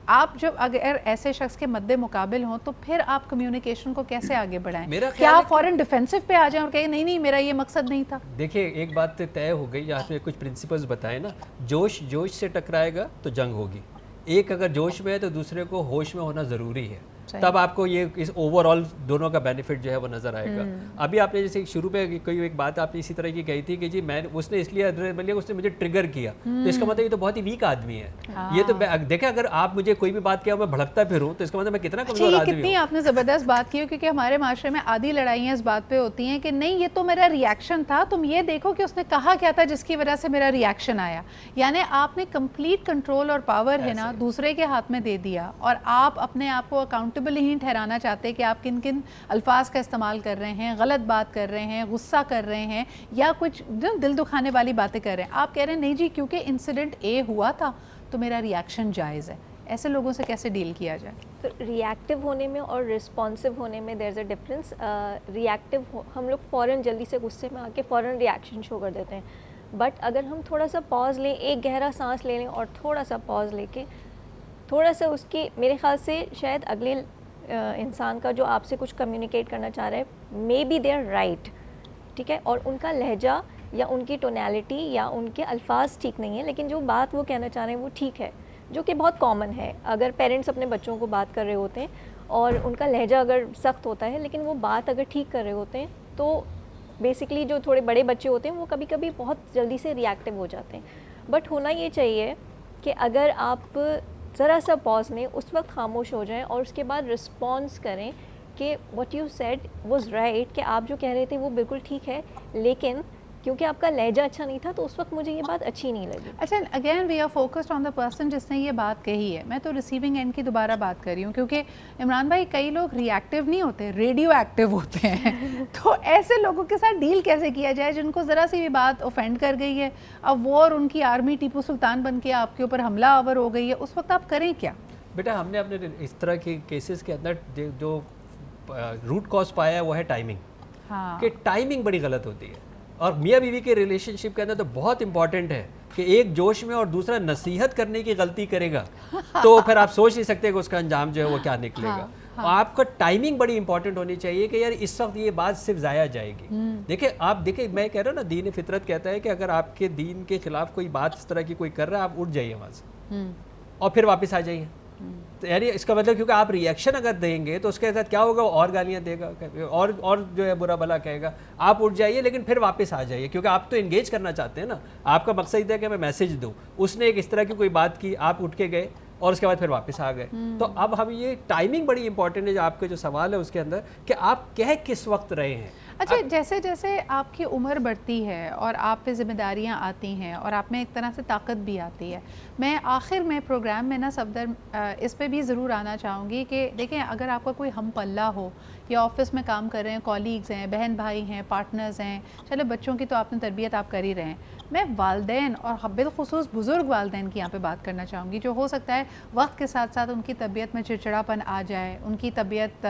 آپ جب اگر ایسے شخص کے مد مقابل ہوں تو پھر آپ کمیونیکیشن کو کیسے آگے بڑھائیں؟ کیا آپ فوراً ڈیفینسو پہ آ جائیں اور کہیں نہیں میرا یہ مقصد نہیں تھا؟ دیکھیے ایک بات طے ہو گئی, آپ نے کچھ پرنسپلز بتائے نا, جوش سے ٹکرائے گا تو جنگ ہوگی. ایک اگر جوش میں ہے تو دوسرے کو ہوش میں ہونا ضروری ہے, تب آپ کو یہ اس اوور آل دونوں کا بینیفٹ جو ہے وہ نظر آئے گا. ابھی آپ نے جیسے شروع پہ کوئی ایک بات آپ نے اسی طرح کی کہی تھی کہ جی میں اس نے اس لیے اس نے مجھے ٹریگر کیا, تو اس کا مطلب یہ تو بہت ہی ویک آدمی ہے. یہ تو دیکھیں اگر آپ مجھے کوئی بھی بات کیا میں بھڑکتا پھروں تو اس کا مطلب میں کتنا کمزور آدمی ہوں. کتنی آپ نے زبردست بات کی, کیونکہ ہمارے معاشرے میں آدھی لڑائیاں اس بات پہ ہوتی ہیں کہ نہیں یہ تو میرا ریئیکشن تھا, تم یہ دیکھو کہ اس نے کہا کیا تھا جس کی وجہ سے میرا ریئیکشن آیا. یعنی آپ نے کمپلیٹ کنٹرول اور پاور ہے نا دوسرے کے ہاتھ میں دے دیا, اور آپ اپنے آپ کو اکاؤنٹیبل ہی ٹھہرانا چاہتے کہ آپ کن کن الفاظ کا استعمال کر رہے ہیں, غلط بات کر رہے ہیں, غصہ کر رہے ہیں, یا کچھ دل دکھانے والی باتیں کر رہے ہیں. آپ کہہ رہے ہیں نہیں جی کیونکہ انسیڈنٹ اے ہوا تھا تو میرا ریئیکشن جائز ہے. ایسے لوگوں سے کیسے ڈیل کیا جائے؟ تو ریئیکٹیو ہونے میں اور رسپانسو ہونے میں دیر از اے ڈفرینس. ریئیکٹیو ہم لوگ فوراً جلدی سے غصے میں آ کے فوراً ریئیکشن شو کر دیتے ہیں, بٹ اگر ہم تھوڑا سا پاز لیں, ایک گہرا سانس لے لیں اور تھوڑا سا پاز لے کے تھوڑا سا اس کی, میرے خیال سے شاید اگلے انسان کا جو آپ سے کچھ کمیونیکیٹ کرنا چاہ رہا ہے may be they are right, ٹھیک ہے, اور ان کا لہجہ یا ان کی ٹونیلٹی یا ان کے الفاظ ٹھیک نہیں ہے, لیکن جو بات وہ کہنا چاہ رہے ہیں وہ ٹھیک ہے, جو کہ بہت کامن ہے. اگر پیرنٹس اپنے بچوں کو بات کر رہے ہوتے ہیں اور ان کا لہجہ اگر سخت ہوتا ہے لیکن وہ بات اگر ٹھیک کر رہے ہوتے ہیں, تو بیسکلی جو تھوڑے بڑے بچے ہوتے ہیں وہ کبھی کبھی بہت جلدی سے ریئیکٹیو ہو جاتے ہیں. بٹ ہونا یہ چاہیے کہ اگر آپ ذرا سا پاز لیں, اس وقت خاموش ہو جائیں اور اس کے بعد رسپانس کریں کہ what you said was right, کہ آپ جو کہہ رہے تھے وہ بالکل ٹھیک ہے, لیکن کیونکہ آپ کا لہجہ اچھا نہیں تھا تو اس وقت مجھے یہ بات اچھی نہیں لگی. اچھا, again we are focused on the person جس نے یہ بات کہی ہے. میں تو ریسیونگ اینڈ کی دوبارہ بات کر رہی ہوں, کیونکہ عمران بھائی کئی لوگ ری ایکٹیو نہیں ہوتے, ریڈیو ایکٹیو ہوتے ہیں. تو ایسے لوگوں کے ساتھ ڈیل کیسے کیا جائے جن کو ذرا سی بھی بات اوفینڈ کر گئی ہے, اب وہ اور ان کی آرمی ٹیپو سلطان بن کے آپ کے اوپر حملہ آور ہو گئی ہے, اس وقت آپ کریں کیا؟ بیٹا ہم نے اپنے اس طرح کے کیسز کے اندر جو روٹ کاز پایا ہے وہ ہے ٹائمنگ, کہ ٹائمنگ بڑی غلط ہوتی ہے. اور میاں بیوی کے ریلیشن شپ کے اندر تو بہت امپورٹنٹ ہے کہ ایک جوش میں اور دوسرا نصیحت کرنے کی غلطی کرے گا تو پھر آپ سوچ نہیں سکتے کہ اس کا انجام جو ہے وہ کیا نکلے گا. آپ کا ٹائمنگ بڑی امپورٹنٹ ہونی چاہیے کہ یار اس وقت یہ بات صرف ضائع جائے گی. دیکھیں میں کہہ رہا ہوں نا, دین فطرت کہتا ہے کہ اگر آپ کے دین کے خلاف کوئی بات اس طرح کی کوئی کر رہا ہے, آپ اٹھ جائیے وہاں سے اور پھر واپس آ جائیے. یعنی اس کا مطلب کیونکہ آپ ریئیکشن اگر دیں گے تو اس کے ساتھ کیا ہوگا, اور گالیاں دے گا اور جو ہے برا بھلا کہے گا. آپ اٹھ جائیے لیکن پھر واپس آ جائیے, کیونکہ آپ تو انگیج کرنا چاہتے ہیں نا. آپ کا مقصد ہے کہ میں میسج دوں. اس نے ایک اس طرح کی کوئی بات کی, آپ اٹھ کے گئے اور اس کے بعد پھر واپس آ گئے. تو اب ہم یہ ٹائمنگ بڑی امپورٹنٹ ہے جو آپ کا جو سوال ہے اس کے اندر, کہ آپ کہہ کس وقت رہے ہیں. اچھا, جیسے جیسے آپ کی عمر بڑھتی ہے اور آپ پہ ذمہ داریاں آتی ہیں اور آپ میں ایک طرح سے طاقت بھی آتی ہے, میں آخر میں پروگرام میں نا صفدر اس پہ بھی ضرور آنا چاہوں گی کہ دیکھیں اگر آپ کا کوئی ہم پلہ ہو یا آفس میں کام کر رہے ہیں, کولیگز ہیں, بہن بھائی ہیں, پارٹنرز ہیں, چلے بچوں کی تو آپ نے تربیت آپ کر ہی رہے ہیں, میں والدین اور بالخصوص بزرگ والدین کی یہاں پہ بات کرنا چاہوں گی, جو ہو سکتا ہے وقت کے ساتھ ساتھ ان کی طبیعت میں چڑچڑاپن آ جائے, ان کی طبیعت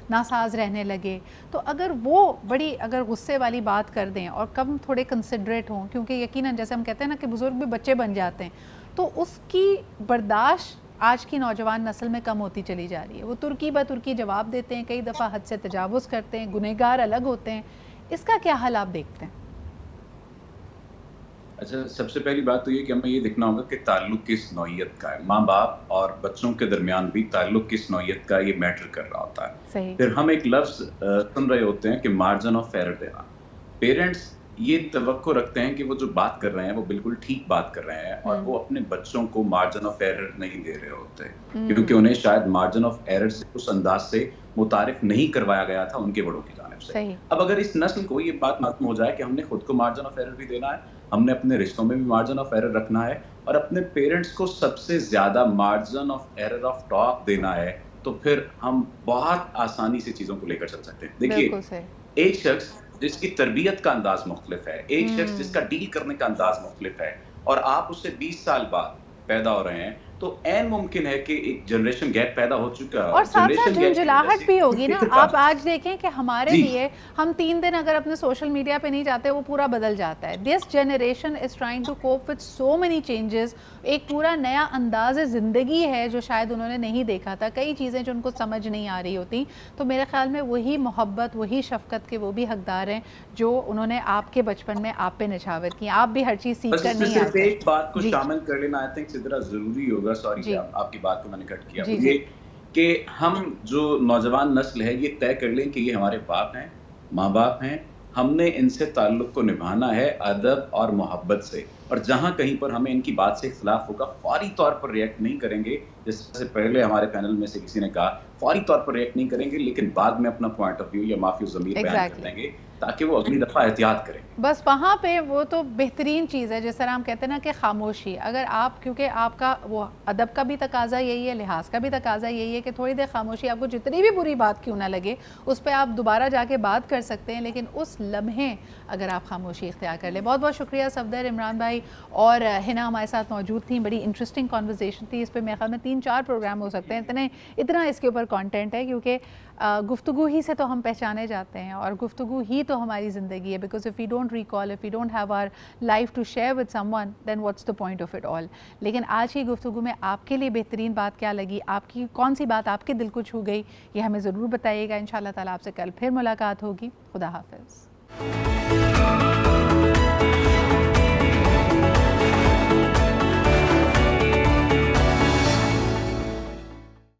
ناساز رہنے لگے, تو اگر وہ بڑی اگر غصے والی بات کر دیں اور کم تھوڑے کنسیڈریٹ ہوں, کیونکہ یقیناً جیسے ہم کہتے ہیں نا کہ بزرگ بھی بچے بن جاتے ہیں, تو اس کی برداشت آج کی نوجوان نسل میں کم ہوتی چلی جا رہی ہے. وہ ترکی بہ ترکی جواب دیتے ہیں, کئی دفعہ حد سے تجاوز کرتے ہیں, گنہگار الگ ہوتے ہیں. اس کا کیا حل آپ دیکھتے ہیں؟ اچھا, سب سے پہلی بات تو یہ کہ ہمیں یہ دیکھنا ہوگا کہ تعلق کس نوعیت کا ہے. ماں باپ اور بچوں کے درمیان بھی تعلق کس نوعیت کا یہ میٹر کر رہا ہوتا ہے. صحیح. پھر ہم ایک لفظ سن رہے ہوتے ہیں کہ مارجن آف ایرر دینا. پیرنٹس یہ توقع رکھتے ہیں کہ وہ جو بات کر رہے ہیں وہ بالکل ٹھیک بات کر رہے ہیں اور وہ اپنے بچوں کو مارجن آف ایرر نہیں دے رہے ہوتے کیونکہ انہیں شاید مارجن آف ایرر سے اس انداز سے متعارف نہیں کروایا گیا تھا ان کے بڑوں کی جانب سے. اب اگر اس نسل کو یہ بات معلوم ہو جائے کہ ہم نے خود کو مارجن آف ایرر بھی دینا ہے, ہم نے اپنے رشتوں میں بھی مارجن آف ایرر رکھنا ہے اور اپنے پیرنٹس کو سب سے زیادہ margin of error of talk دینا ہے, تو پھر ہم بہت آسانی سے چیزوں کو لے کر چل سکتے ہیں. دیکھیے ایک شخص جس کی تربیت کا انداز مختلف ہے, ایک شخص جس کا ڈیل کرنے کا انداز مختلف ہے, اور آپ اس سے 20 سال بعد پیدا ہو رہے ہیں, تو این ممکن ہے کہ ایک جنریشن گیپ پیدا ہو چکا ہے اور ساتھ ساتھ جھنجھلاہٹ بھی ہوگی نا. آپ آج دیکھیں کہ ہمارے لیے ہم 3 دن اگر اپنے سوشل میڈیا پہ نہیں جاتے وہ پورا بدل جاتا ہے. This generation is trying to cope with so many changes. ایک پورا نیا انداز زندگی ہے جو شاید انہوں نے نہیں دیکھا تھا, کئی چیزیں جو ان کو سمجھ نہیں آ رہی ہوتی. تو میرے خیال میں وہی محبت, وہی شفقت کے وہ بھی حقدار ہیں جو انہوں نے آپ کے بچپن میں آپ پہ نچھاور کی. آپ بھی ہر چیز سیکھ کر نہیں آتے. ایک بات کو شامل کر لینا آئی تھنک ذرا ضروری ہوگا, سوری آپ کی بات کو میں نے کٹ کیا, یہ کہ ہم جو نوجوان نسل ہے یہ طے کر لیں کہ یہ ہمارے باپ ہیں, ماں باپ ہیں, ہم نے ان سے تعلق کو نبھانا ہے ادب اور محبت سے, اور جہاں کہیں پر ہمیں ان کی بات سے اختلاف ہوگا فوری طور پر ریئیکٹ نہیں کریں گے, جس سے پہلے ہمارے پینل میں سے کسی نے کہا فوری طور پر ریئیکٹ نہیں کریں گے, لیکن بعد میں اپنا پوائنٹ آف ویو یا معافی الضمیر بیان کر دیں گے تاکہ وہ اگلی دفعہ احتیاط کریں. بس وہاں پہ وہ تو بہترین چیز ہے, جس طرح ہم کہتے ہیں نا کہ خاموشی. اگر آپ, کیونکہ آپ کا وہ ادب کا بھی تقاضا یہی ہے, لحاظ کا بھی تقاضا یہی ہے کہ تھوڑی دیر خاموشی, آپ کو جتنی بھی بری بات کیوں نہ لگے اس پہ آپ دوبارہ جا کے بات کر سکتے ہیں, لیکن اس لمحے اگر آپ خاموشی اختیار کر لیں. بہت بہت شکریہ صفدر, عمران بھائی اور ہنا ہمارے ساتھ موجود تھیں. بڑی انٹرسٹنگ کانورسیشن تھی, اس پہ میرے خیال میں 3-4 پروگرام ہو سکتے ہیں, اتنا اس کے اوپر کانٹینٹ ہے, کیونکہ گفتگو ہی سے تو ہم پہچانے جاتے ہیں اور گفتگو ہی تو ہماری زندگی ہے. Because if we don't recall, if we don't have our life to share with someone, then what's the point of it all. لیکن آج کی گفتگو میں آپ کے لیے بہترین بات کیا لگی, آپ کی کون سی بات آپ کے دل کو چھو گئی, یہ ہمیں ضرور بتائیے گا. انشاءاللہ تعالیٰ آپ سے کل پھر ملاقات ہوگی. خدا حافظ.